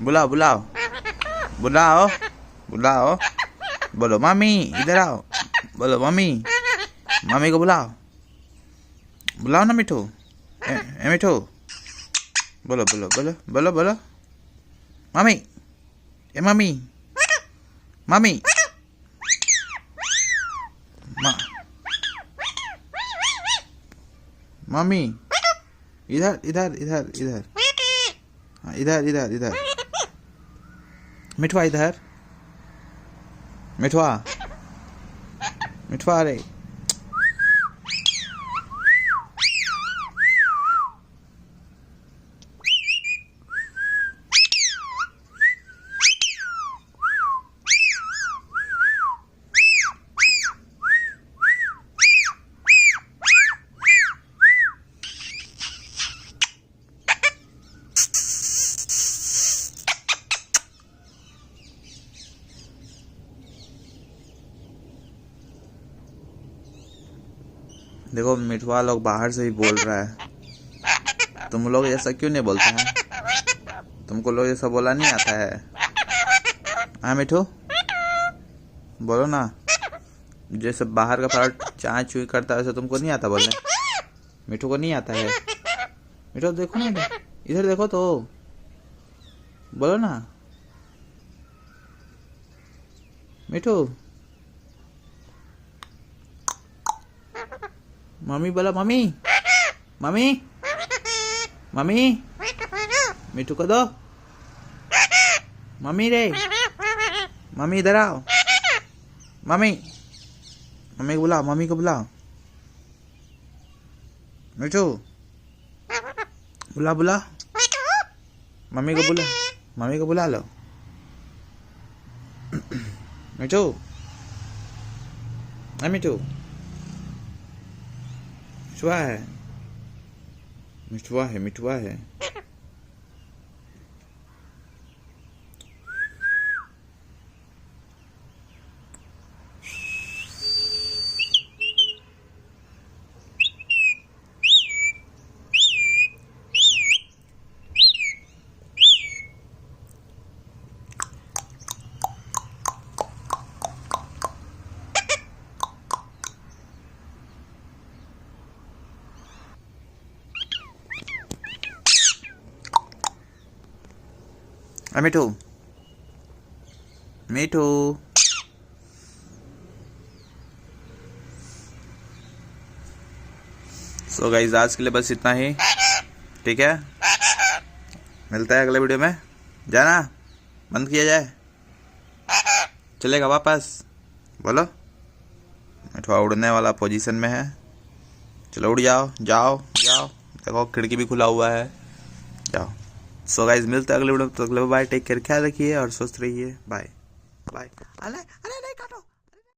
बुलाओ बुलाओ बुलाओ बुलाओ। बोलो मम्मी इधर आओ। बोलो मम्मी, मम्मी को बुलाओ। बुलाओ ना मिठू। मिठू बोलो बोलो बोलो बोलो बोलो। मम्मी, ए मम्मी, मम्मी, मम्मी इधर इधर इधर इधर। हाँ, इधर इधर इधर। मिठुआ इधर। मिठुआ, मिठुआ रे। देखो मिठुआ लोग बाहर से ही बोल रहा है, तुम लोग ऐसा क्यों नहीं बोलते हैं? तुमको लोग ऐसा बोला नहीं आता है? हाँ मिठू बोलो ना। जैसे बाहर का पैरट चाय चुई करता है वैसे तुमको नहीं आता बोलने? मिठू को नहीं आता है? मिठू देखो ना, इधर देखो तो बोलो ना। मिठू, मम्मी बोला मम्मी, मम्मी, मम्मी। मिठू को दो। मम्मी रे, मम्मी इधर आओ। मम्मी, मम्मी को बुलाओ, मम्मी को बुलाओ। मिठू बुला बुला। मम्मी को बुला, मम्मी को बुला लो। मिठू, मिठू मिठुआ है, मिठुआ है, मिठुआ है। मिठू, मिठू सो गाइस आज के लिए बस इतना ही, ठीक है। मिलता है अगले वीडियो में। जाना बंद किया जाए, चलेगा वापस? बोलो। मिठुआ उड़ने वाला पोजीशन में है, चलो उड़ जाओ, जाओ जाओ। देखो खिड़की भी खुला हुआ है, जाओ। सो गाइस मिलते हैं अगले वीडियो में। तो अगले बाय, टेक केयर, ख्याल रखिए और स्वस्थ रहिए। Bye bye. अरे